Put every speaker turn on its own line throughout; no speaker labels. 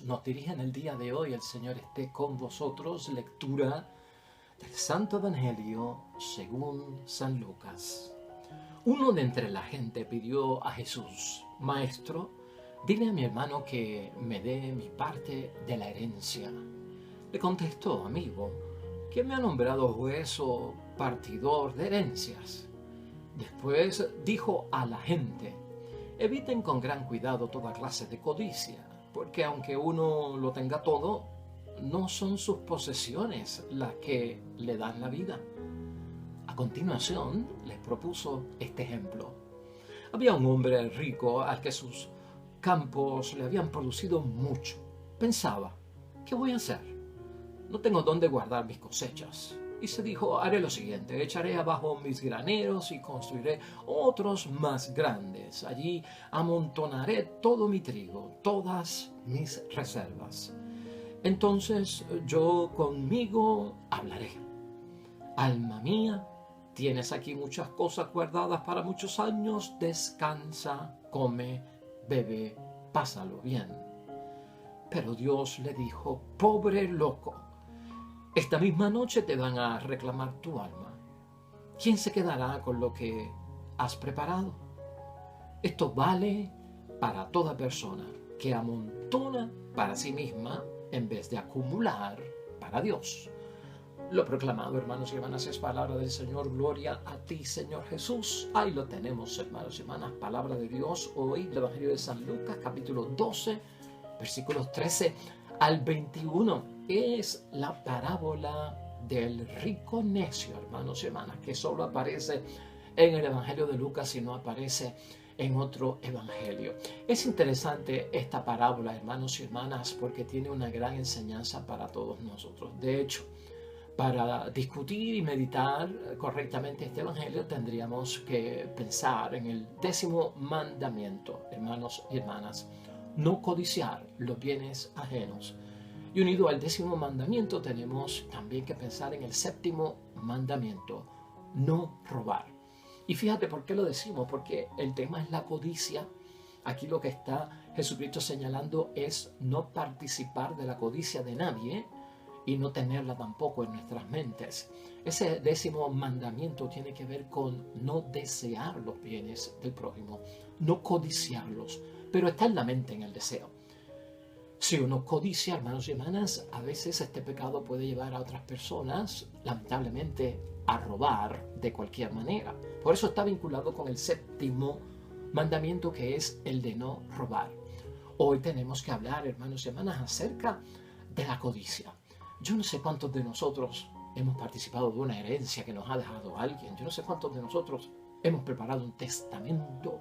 nos dirige en el día de hoy. El Señor esté con vosotros. Lectura del Santo Evangelio según San Lucas. Uno de entre la gente pidió a Jesús: Maestro, dile a mi hermano que me dé mi parte de la herencia. Le contestó: Amigo, ¿quién me ha nombrado juez o partidor de herencias? Después dijo a la gente: Eviten con gran cuidado toda clase de codicia, porque aunque uno lo tenga todo, no son sus posesiones las que le dan la vida. A continuación, les propuso este ejemplo. Había un hombre rico al que sus campos le habían producido mucho. Pensaba: ¿qué voy a hacer? No tengo dónde guardar mis cosechas. Y se dijo: haré lo siguiente, echaré abajo mis graneros y construiré otros más grandes. Allí amontonaré todo mi trigo, todas mis reservas. Entonces yo conmigo hablaré: Alma mía, tienes aquí muchas cosas guardadas para muchos años. Descansa, come, bebe, pásalo bien. Pero Dios le dijo: Pobre loco, esta misma noche te van a reclamar tu alma. ¿Quién se quedará con lo que has preparado? Esto vale para toda persona que amontona para sí misma en vez de acumular para Dios. Lo proclamado, hermanos y hermanas, es palabra del Señor. Gloria a ti, Señor Jesús. Ahí lo tenemos, hermanos y hermanas, palabra de Dios. Hoy el Evangelio de San Lucas, capítulo 12, versículos 13 al 21. Es la parábola del rico necio, hermanos y hermanas, que solo aparece en el Evangelio de Lucas y no aparece en otro evangelio. Es interesante esta parábola, hermanos y hermanas, porque tiene una gran enseñanza para todos nosotros. De hecho, para discutir y meditar correctamente este evangelio tendríamos que pensar en el 10º mandamiento, hermanos y hermanas: no codiciar los bienes ajenos. Y unido al 10º mandamiento tenemos también que pensar en el 7º mandamiento: no robar. Y fíjate por qué lo decimos, porque el tema es la codicia. Aquí lo que está Jesucristo señalando es no participar de la codicia de nadie y no tenerla tampoco en nuestras mentes. Ese 10º mandamiento tiene que ver con no desear los bienes del prójimo, no codiciarlos, pero está en la mente, en el deseo. Si uno codicia, hermanos y hermanas, a veces este pecado puede llevar a otras personas, lamentablemente, a robar de cualquier manera. Por eso está vinculado con el 7º mandamiento, que es el de no robar. Hoy tenemos que hablar, hermanos y hermanas, acerca de la codicia. Yo no sé cuántos de nosotros hemos participado de una herencia que nos ha dejado alguien. Yo no sé cuántos de nosotros hemos preparado un testamento,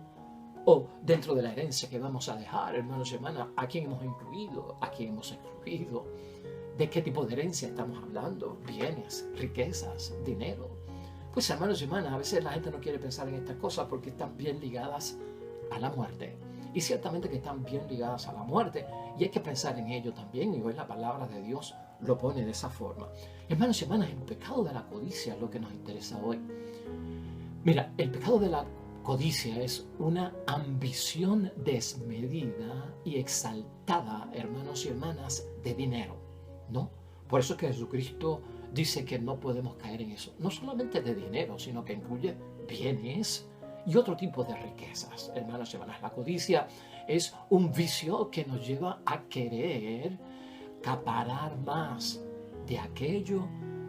o dentro de la herencia que vamos a dejar, hermanos y hermanas, a quién hemos incluido, a quién hemos excluido, de qué tipo de herencia estamos hablando: bienes, riquezas, dinero. Pues, hermanos y hermanas, a veces la gente no quiere pensar en estas cosas porque están bien ligadas a la muerte. Y ciertamente que están bien ligadas a la muerte, y hay que pensar en ello también, y hoy la palabra de Dios lo pone de esa forma. Hermanos y hermanas, el pecado de la codicia es lo que nos interesa hoy. Mira, el pecado de la codicia es una ambición desmedida y exaltada, hermanos y hermanas, de dinero, ¿no? Por eso es que Jesucristo dice que no podemos caer en eso. No solamente de dinero, sino que incluye bienes y otro tipo de riquezas, hermanos y hermanas. La codicia es un vicio que nos lleva a querer acaparar más de aquello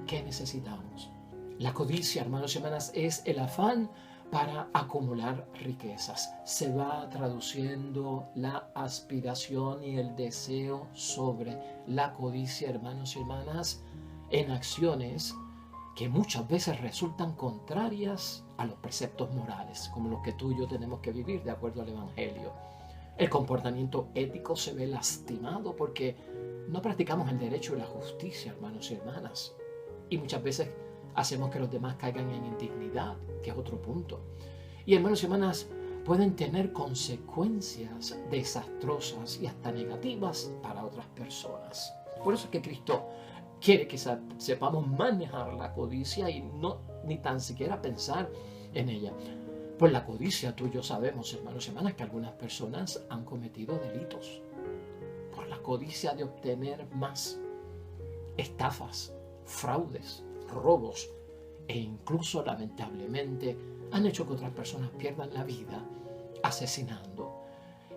que necesitamos. La codicia, hermanos y hermanas, es el afán para acumular riquezas. Se va traduciendo la aspiración y el deseo sobre la codicia, hermanos y hermanas, en acciones que muchas veces resultan contrarias a los preceptos morales, como los que tú y yo tenemos que vivir de acuerdo al Evangelio. El comportamiento ético se ve lastimado porque no practicamos el derecho y la justicia, hermanos y hermanas. Y muchas veces hacemos que los demás caigan en indignidad, que es otro punto. Y, hermanos y hermanas, pueden tener consecuencias desastrosas y hasta negativas para otras personas. Por eso es que Cristo quiere que sepamos manejar la codicia y no ni tan siquiera pensar en ella. Pues la codicia, tú y yo sabemos, hermanos y hermanas, que algunas personas han cometido delitos por la codicia de obtener más, estafas, fraudes, robos e incluso lamentablemente han hecho que otras personas pierdan la vida asesinando.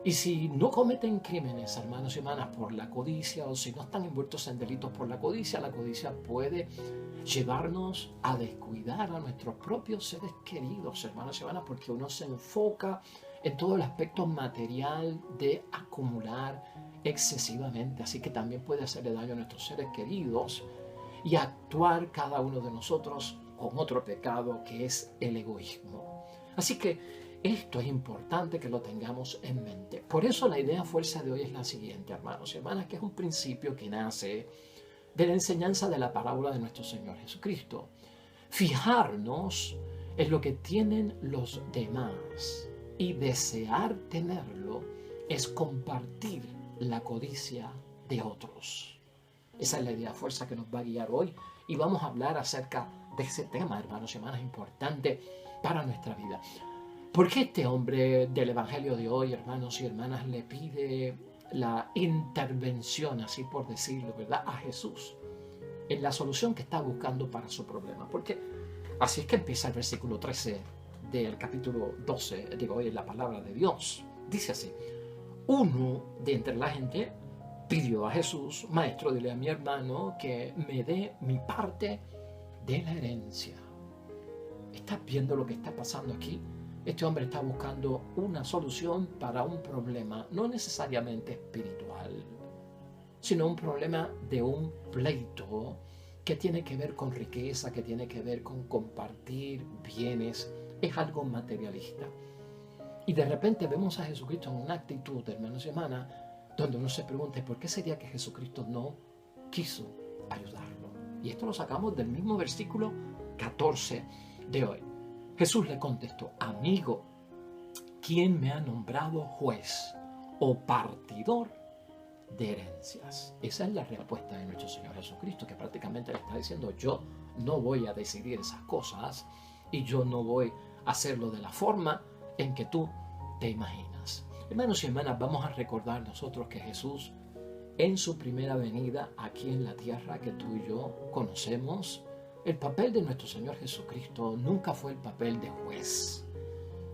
Y si no cometen crímenes, hermanos y hermanas, por la codicia, o si no están envueltos en delitos por la codicia puede llevarnos a descuidar a nuestros propios seres queridos, hermanos y hermanas, porque uno se enfoca en todo el aspecto material de acumular excesivamente. Así que también puede hacerle daño a nuestros seres queridos y actuar cada uno de nosotros con otro pecado que es el egoísmo. Así que esto es importante que lo tengamos en mente. Por eso la idea fuerza de hoy es la siguiente, hermanos y hermanas, que es un principio que nace de la enseñanza de la parábola de nuestro Señor Jesucristo. Fijarnos en lo que tienen los demás y desear tenerlo es compartir la codicia de otros. Esa es la idea fuerza que nos va a guiar hoy y vamos a hablar acerca de ese tema, hermanos y hermanas, importante para nuestra vida. ¿Por qué este hombre del Evangelio de hoy, hermanos y hermanas, le pide la intervención, así por decirlo, ¿verdad?, a Jesús en la solución que está buscando para su problema? Porque así es que empieza el versículo 13 del capítulo 12, hoy en la palabra de Dios. Dice así: uno de entre la gente pidió a Jesús: Maestro, dile a mi hermano que me dé mi parte de la herencia. ¿Estás viendo lo que está pasando aquí? Este hombre está buscando una solución para un problema no necesariamente espiritual, sino un problema de un pleito que tiene que ver con riqueza, que tiene que ver con compartir bienes. Es algo materialista. Y de repente vemos a Jesucristo en una actitud, hermanos y hermanas, donde uno se pregunta: ¿por qué sería que Jesucristo no quiso ayudarlo? Y esto lo sacamos del mismo versículo 14 de hoy. Jesús le contestó: amigo, ¿quién me ha nombrado juez o partidor de herencias? Esa es la respuesta de nuestro Señor Jesucristo, que prácticamente le está diciendo: yo no voy a decidir esas cosas y yo no voy a hacerlo de la forma en que tú te imaginas. Hermanos y hermanas, vamos a recordar nosotros que Jesús, en su primera venida aquí en la tierra que tú y yo conocemos, el papel de nuestro Señor Jesucristo nunca fue el papel de juez,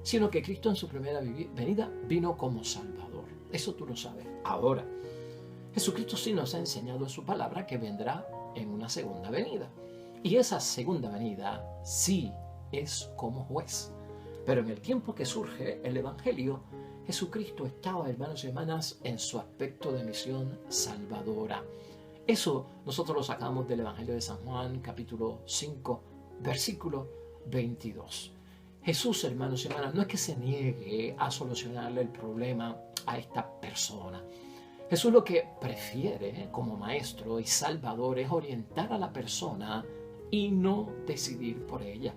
sino que Cristo en su primera venida vino como Salvador. Eso tú lo sabes. Ahora, Jesucristo sí nos ha enseñado en su palabra que vendrá en una segunda venida. Y esa segunda venida sí es como juez. Pero en el tiempo que surge el Evangelio, Jesucristo estaba, hermanos y hermanas, en su aspecto de misión salvadora. Eso nosotros lo sacamos del Evangelio de San Juan, capítulo 5, versículo 22. Jesús, hermanos y hermanas, no es que se niegue a solucionarle el problema a esta persona. Jesús lo que prefiere como maestro y salvador es orientar a la persona y no decidir por ella.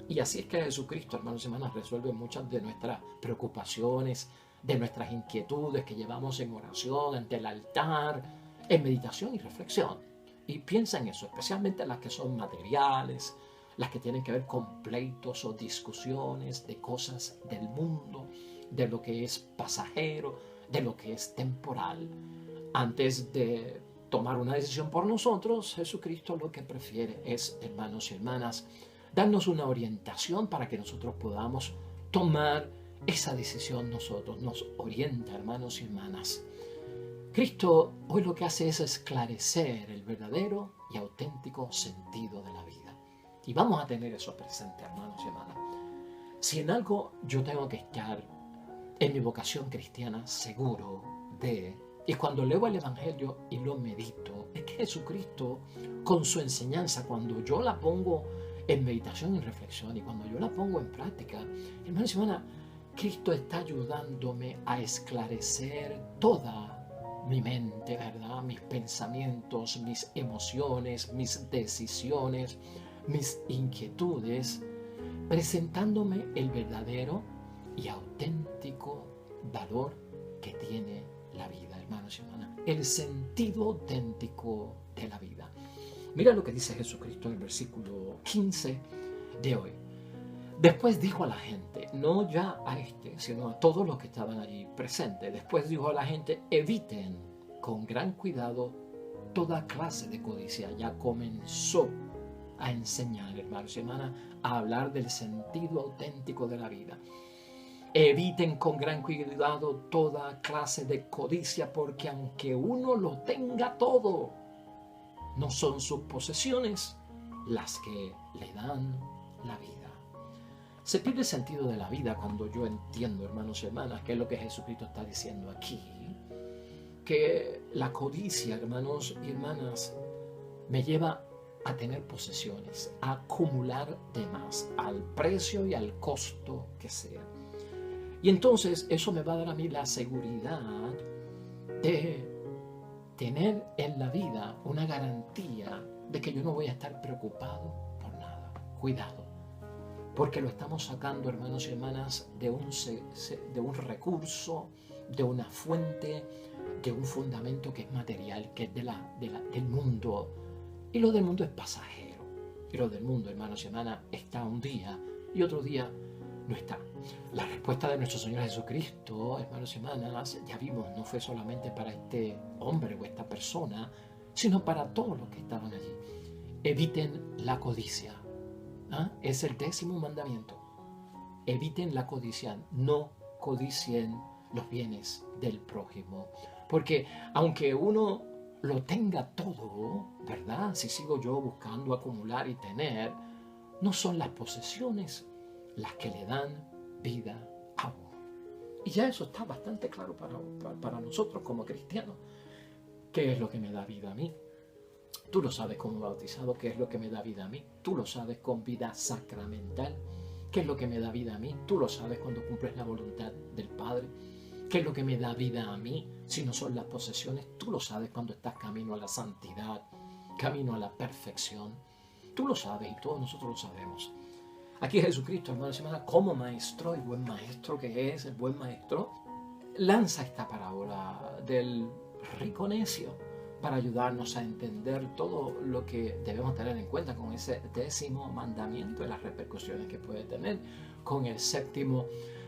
Y así es que Jesucristo, hermanos y hermanas, resuelve muchas de nuestras preocupaciones, de nuestras inquietudes que llevamos en oración, ante el altar, en meditación y reflexión. Y piensa en eso, especialmente las que son materiales, las que tienen que ver con pleitos o discusiones de cosas del mundo, de lo que es pasajero, de lo que es temporal. Antes de tomar una decisión por nosotros, Jesucristo lo que prefiere es, hermanos y hermanas, darnos una orientación para que nosotros podamos tomar esa decisión nosotros. Nos orienta, hermanos y hermanas. Cristo hoy lo que hace es esclarecer el verdadero y auténtico sentido de la vida. Y vamos a tener eso presente, hermanos y hermanas. Si en algo yo tengo que estar en mi vocación cristiana seguro de, y cuando leo el Evangelio y lo medito, es que Jesucristo, con su enseñanza, cuando yo la pongo en meditación y reflexión y cuando yo la pongo en práctica, hermanos y hermanas, Cristo está ayudándome a esclarecer toda mi mente, ¿verdad? Mis pensamientos, mis emociones, mis decisiones, mis inquietudes, presentándome el verdadero y auténtico valor que tiene la vida, hermanos y hermanas. El sentido auténtico de la vida. Mira lo que dice Jesucristo en el versículo 15 de hoy. Después dijo a la gente, no ya a este, sino a todos los que estaban allí presentes. Después dijo a la gente: eviten con gran cuidado toda clase de codicia. Ya comenzó a enseñar, hermanos y hermanas, a hablar del sentido auténtico de la vida. Eviten con gran cuidado toda clase de codicia, porque aunque uno lo tenga todo, no son sus posesiones las que le dan la vida. Se pierde el sentido de la vida cuando yo entiendo, hermanos y hermanas, qué es lo que Jesucristo está diciendo aquí. Que la codicia, hermanos y hermanas, me lleva a tener posesiones, a acumular de más, al precio y al costo que sea. Y entonces eso me va a dar a mí la seguridad de tener en la vida una garantía de que yo no voy a estar preocupado por nada. Cuidado, porque lo estamos sacando, hermanos y hermanas, de un recurso, de una fuente, de un fundamento que es material, que es del mundo. Y lo del mundo es pasajero. Y lo del mundo, hermanos y hermanas, está un día y otro día no está. La respuesta de nuestro Señor Jesucristo, hermanos y hermanas, ya vimos, no fue solamente para este hombre o esta persona, sino para todos los que estaban allí. Eviten la codicia. Es el 10º mandamiento. Eviten la codicia. No codicien los bienes del prójimo. Porque aunque uno lo tenga todo, ¿verdad? Si sigo yo buscando acumular y tener, no son las posesiones las que le dan vida a uno. Y ya eso está bastante claro para nosotros como cristianos. ¿Qué es lo que me da vida a mí? Tú lo sabes como bautizado, ¿qué es lo que me da vida a mí? Tú lo sabes con vida sacramental, ¿qué es lo que me da vida a mí? Tú lo sabes cuando cumples la voluntad del Padre. ¿Qué es lo que me da vida a mí si no son las posesiones? Tú lo sabes cuando estás camino a la santidad, camino a la perfección. Tú lo sabes y todos nosotros lo sabemos. Aquí Jesucristo, hermanos y hermanas, como maestro, el buen maestro que es, el buen maestro, lanza esta parábola del rico necio para ayudarnos a entender todo lo que debemos tener en cuenta con ese 10º mandamiento y las repercusiones que puede tener con el 7º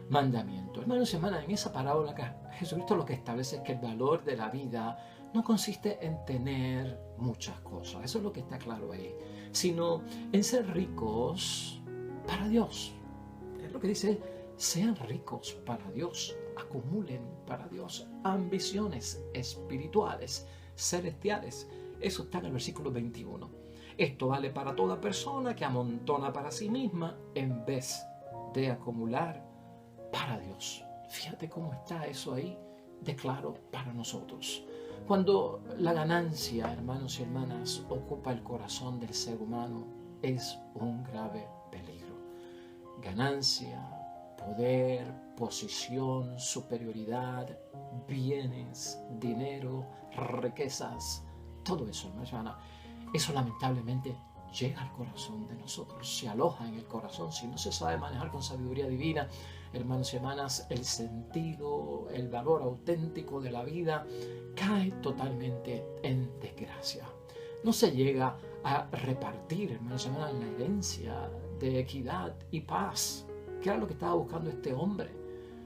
mandamiento. Hermanos y hermanas, en esa parábola Jesucristo lo que establece es que el valor de la vida no consiste en tener muchas cosas, eso es lo que está claro ahí, sino en ser ricos para Dios. Es lo que dice, sean ricos para Dios, acumulen para Dios ambiciones espirituales, celestiales. Eso está en el versículo 21. Esto vale para toda persona que amontona para sí misma en vez de acumular para Dios. Fíjate cómo está eso ahí de claro para nosotros. Cuando la ganancia, hermanos y hermanas, ocupa el corazón del ser humano, es un grave peligro. Ganancia, poder, posición, superioridad, bienes, dinero, riquezas, todo eso, hermanos y hermanas, eso lamentablemente llega al corazón de nosotros, se aloja en el corazón. Si no se sabe manejar con sabiduría divina, hermanos y hermanas, el sentido, el valor auténtico de la vida cae totalmente en desgracia. No se llega a repartir, hermanos y hermanas, la herencia de equidad y paz, que era lo que estaba buscando este hombre.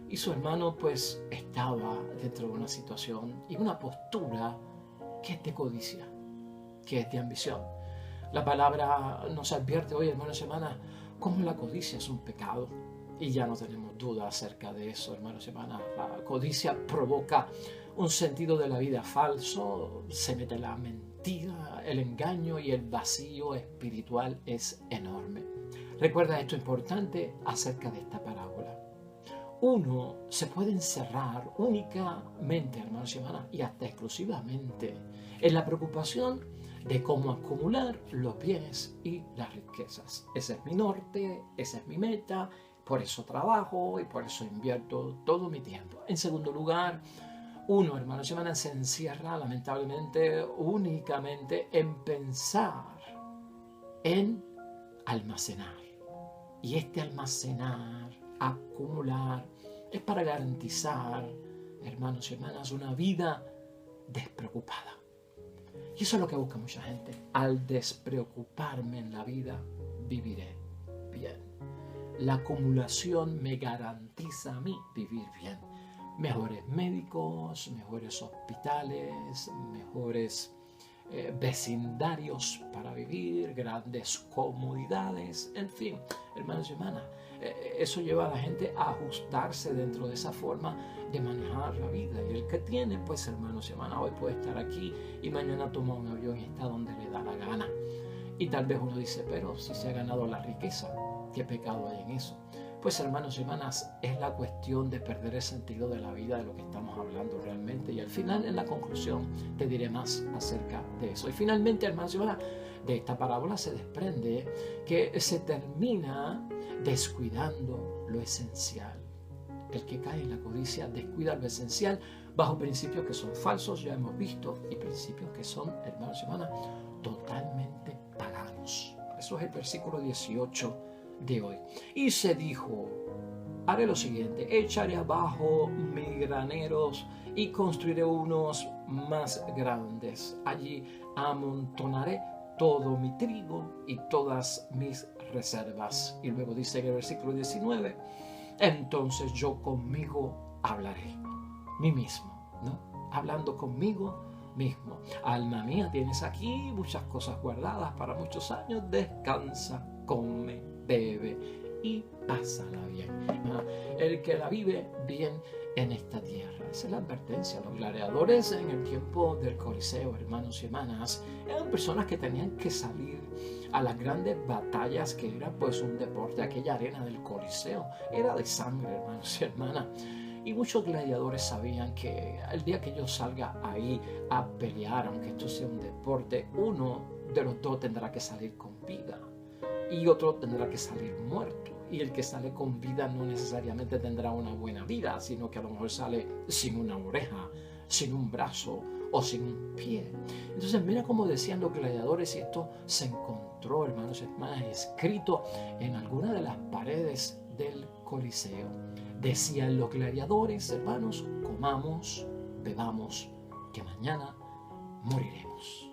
Y su hermano pues estaba dentro de una situación y una postura que es de codicia, que es de ambición. La palabra nos advierte hoy, hermanos y hermanas, cómo la codicia es un pecado. Y ya no tenemos duda acerca de eso, hermanos y hermanas. La codicia provoca un sentido de la vida falso, se mete la mentira, el engaño y el vacío espiritual es enorme. Recuerda esto importante acerca de esta parábola. Uno se puede encerrar únicamente, hermanos y hermanas, y hasta exclusivamente en la preocupación de cómo acumular los bienes y las riquezas. Ese es mi norte, esa es mi meta, por eso trabajo y por eso invierto todo mi tiempo. En segundo lugar, uno, hermanos y hermanas, se encierra lamentablemente únicamente en pensar en almacenar. Y este almacenar, acumular, es para garantizar, hermanos y hermanas, una vida despreocupada. Y eso es lo que busca mucha gente. Al despreocuparme en la vida, viviré bien. La acumulación me garantiza a mí vivir bien. mejores médicos, mejores hospitales, mejores vecindarios para vivir, grandes comodidades, en fin, hermanos y hermanas. Eso lleva a la gente a ajustarse dentro de esa forma de manejar la vida. Y el que tiene, pues hermanos y hermanas, hoy puede estar aquí y mañana toma un avión y está donde le da la gana. Y tal vez uno dice, pero si se ha ganado la riqueza, ¿qué pecado hay en eso? Pues hermanos y hermanas, es la cuestión de perder el sentido de la vida, de lo que estamos hablando realmente. Y al final, en la conclusión, te diré más acerca de eso. Y finalmente, hermanos y hermanas, de esta parábola se desprende que se termina descuidando lo esencial. El que cae en la codicia descuida lo esencial bajo principios que son falsos, ya hemos visto, y principios que son, hermanos y hermanas, totalmente paganos. Eso es el versículo 18 de hoy. Y se dijo, haré lo siguiente, echaré abajo mis graneros y construiré unos más grandes. Allí amontonaré todo mi trigo y todas mis reservas. Y luego dice en el versículo 19, entonces yo conmigo hablaré, mí mismo, ¿no? Hablando conmigo mismo. Alma mía, tienes aquí muchas cosas guardadas para muchos años, descansa, come, bebe y pásala bien. El que la vive bien en esta tierra. Esa es la advertencia. Los gladiadores en el tiempo del Coliseo, hermanos y hermanas, eran personas que tenían que salir a las grandes batallas, que era pues un deporte. Aquella arena del Coliseo era de sangre, hermanos y hermanas. Y muchos gladiadores sabían que el día que yo salga ahí a pelear, aunque esto sea un deporte, uno de los dos tendrá que salir con vida y otro tendrá que salir muerto. Y el que sale con vida no necesariamente tendrá una buena vida, sino que a lo mejor sale sin una oreja, sin un brazo o sin un pie. Entonces mira cómo decían los gladiadores, y esto se encontró, hermanos y hermanas, escrito en alguna de las paredes del Coliseo. Decían los gladiadores, hermanos, comamos, bebamos, que mañana moriremos.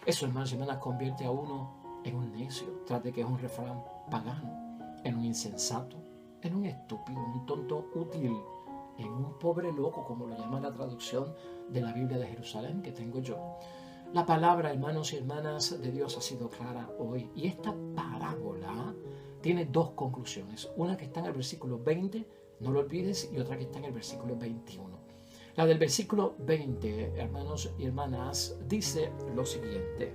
Eso, hermanos y hermanas, convierte a uno en un necio, tras de que es un refrán pagano, en un insensato, en un estúpido, en un tonto útil, en un pobre loco, como lo llama la traducción de la Biblia de Jerusalén que tengo yo. La palabra, hermanos y hermanas, de Dios ha sido clara hoy, y esta parábola tiene dos conclusiones, una que está en el versículo 20, no lo olvides, y otra que está en el versículo 21. La del versículo 20, hermanos y hermanas, dice lo siguiente: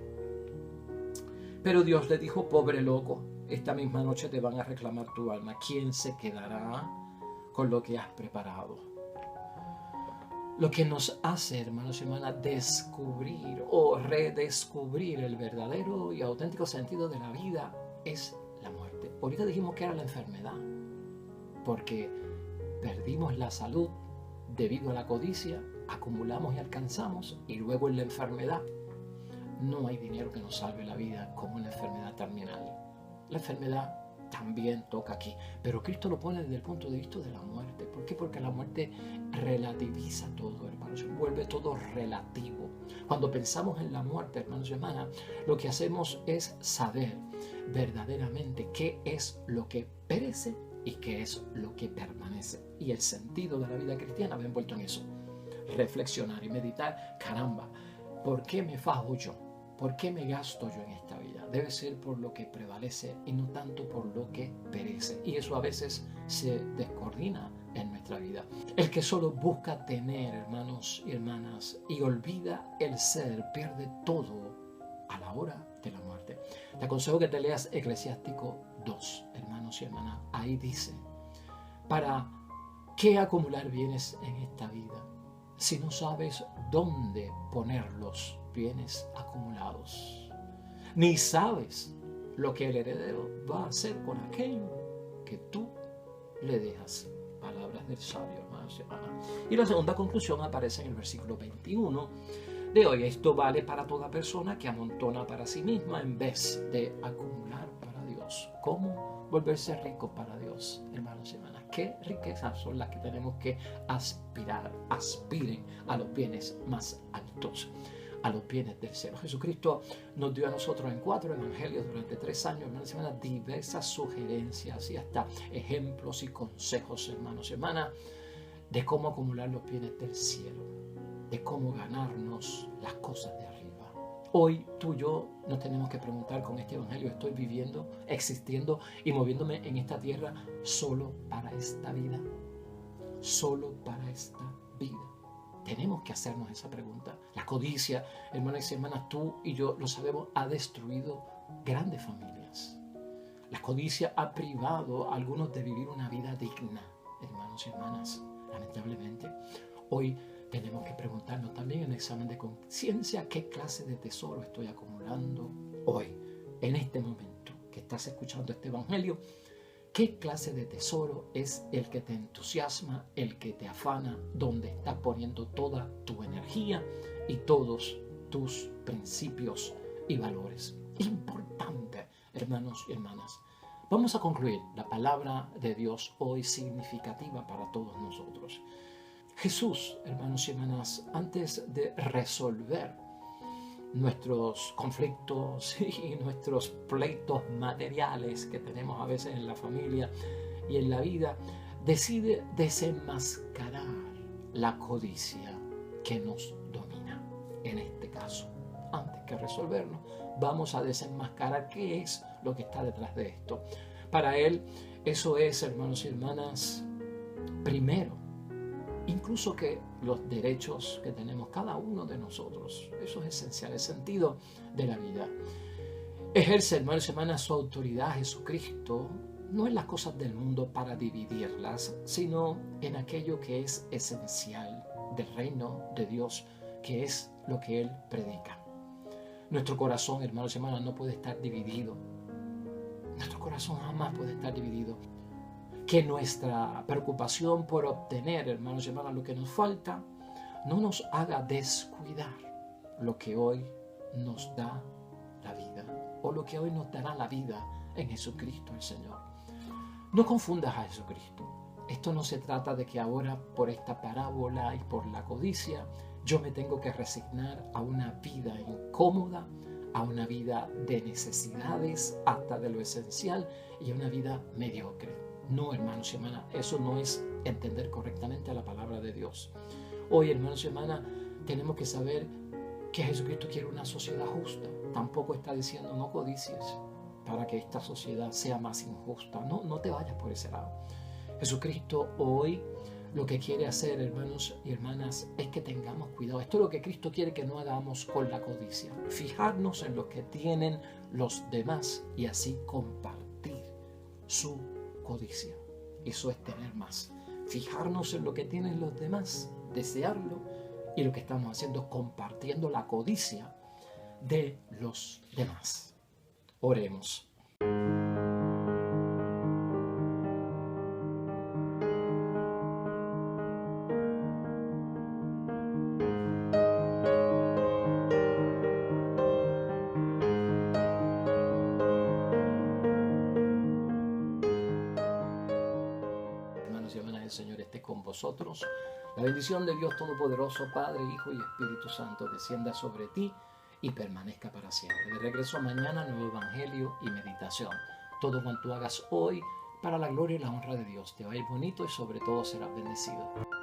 pero Dios le dijo, pobre loco, esta misma noche te van a reclamar tu alma. ¿Quién se quedará con lo que has preparado? Lo que nos hace, hermanos y hermanas, descubrir o redescubrir el verdadero y auténtico sentido de la vida es la muerte. Ahorita dijimos que era la enfermedad, porque perdimos la salud debido a la codicia, acumulamos y alcanzamos, y luego en la enfermedad no hay dinero que nos salve la vida como una enfermedad terminal. La enfermedad también toca aquí, pero Cristo lo pone desde el punto de vista de la muerte. ¿Por qué? Porque la muerte relativiza todo, hermanos, vuelve todo relativo. Cuando pensamos en la muerte, hermanos y hermanas, lo que hacemos es saber verdaderamente qué es lo que perece y qué es lo que permanece. Y el sentido de la vida cristiana va envuelto en eso. Reflexionar y meditar, caramba, ¿por qué me fajo yo? ¿Por qué me gasto yo en esta vida? Debe ser por lo que prevalece y no tanto por lo que perece. Y eso a veces se descoordina en nuestra vida. El que solo busca tener, hermanos y hermanas, y olvida el ser, pierde todo a la hora de la muerte. Te aconsejo que te leas Eclesiástico 2, hermanos y hermanas. Ahí dice, ¿para qué acumular bienes en esta vida si no sabes dónde poner los bienes acumulados? Ni sabes lo que el heredero va a hacer con aquello que tú le dejas. Palabras del sabio, hermanos y hermanas. Y la segunda conclusión aparece en el versículo 21 de hoy. Esto vale para toda persona que amontona para sí misma en vez de acumular para Dios. ¿Cómo volverse rico para Dios, hermanos y hermanas? ¿Qué riquezas son las que tenemos que aspirar? Aspiren a los bienes más altos, a los bienes del cielo. Jesucristo nos dio a nosotros en 4 evangelios durante 3 años, hermanos y hermanas, diversas sugerencias y hasta ejemplos y consejos, hermanos y hermanas, de cómo acumular los bienes del cielo, de cómo ganarnos las cosas de arriba. Hoy tú y yo nos tenemos que preguntar con este evangelio: ¿estoy viviendo, existiendo y moviéndome en esta tierra solo para esta vida? Solo para esta vida. Tenemos que hacernos esa pregunta. La codicia, hermanos y hermanas, tú y yo lo sabemos, ha destruido grandes familias. La codicia ha privado a algunos de vivir una vida digna, hermanos y hermanas. Lamentablemente, hoy tenemos que preguntarnos también en el examen de conciencia: ¿qué clase de tesoro estoy acumulando hoy, en este momento que estás escuchando este evangelio? ¿Qué clase de tesoro es el que te entusiasma, el que te afana, donde estás poniendo toda tu energía y todos tus principios y valores? Importante, hermanos y hermanas. Vamos a concluir la palabra de Dios hoy significativa para todos nosotros. Jesús, hermanos y hermanas, antes de resolver nuestros conflictos y nuestros pleitos materiales que tenemos a veces en la familia y en la vida, decide desenmascarar la codicia que nos domina. En este caso, antes que resolverlo, vamos a desenmascarar qué es lo que está detrás de esto. Para él, eso es, hermanos y hermanas, primero, incluso que los derechos que tenemos cada uno de nosotros. Eso es esencial, el sentido de la vida. Ejerce, hermanos y hermanas, su autoridad Jesucristo, no en las cosas del mundo para dividirlas, sino en aquello que es esencial del reino de Dios, que es lo que Él predica. Nuestro corazón, hermanos y hermanas, no puede estar dividido. Nuestro corazón jamás puede estar dividido. Que nuestra preocupación por obtener, hermanos y hermanas, lo que nos falta, no nos haga descuidar lo que hoy nos da la vida, o lo que hoy nos dará la vida en Jesucristo el Señor. No confundas a Jesucristo. Esto no se trata de que ahora, por esta parábola y por la codicia, yo me tengo que resignar a una vida incómoda, a una vida de necesidades hasta de lo esencial y a una vida mediocre. No, hermanos y hermanas, eso no es entender correctamente la palabra de Dios. Hoy, hermanos y hermanas, tenemos que saber que Jesucristo quiere una sociedad justa. Tampoco está diciendo no codicies para que esta sociedad sea más injusta. No te vayas por ese lado. Jesucristo hoy lo que quiere hacer, hermanos y hermanas, es que tengamos cuidado. Esto es lo que Cristo quiere que no hagamos con la codicia. Fijarnos en lo que tienen los demás y así compartir su codicia. Eso es tener más. Fijarnos en lo que tienen los demás, desearlo, y lo que estamos haciendo es compartiendo la codicia de los demás. Oremos. Hermanos y hermanas, el Señor esté con vosotros. La bendición de Dios Todopoderoso, Padre, Hijo y Espíritu Santo, descienda sobre ti y permanezca para siempre. De regreso mañana, nuevo evangelio y meditación. Todo cuanto hagas hoy, para la gloria y la honra de Dios, te va a ir bonito y sobre todo serás bendecido.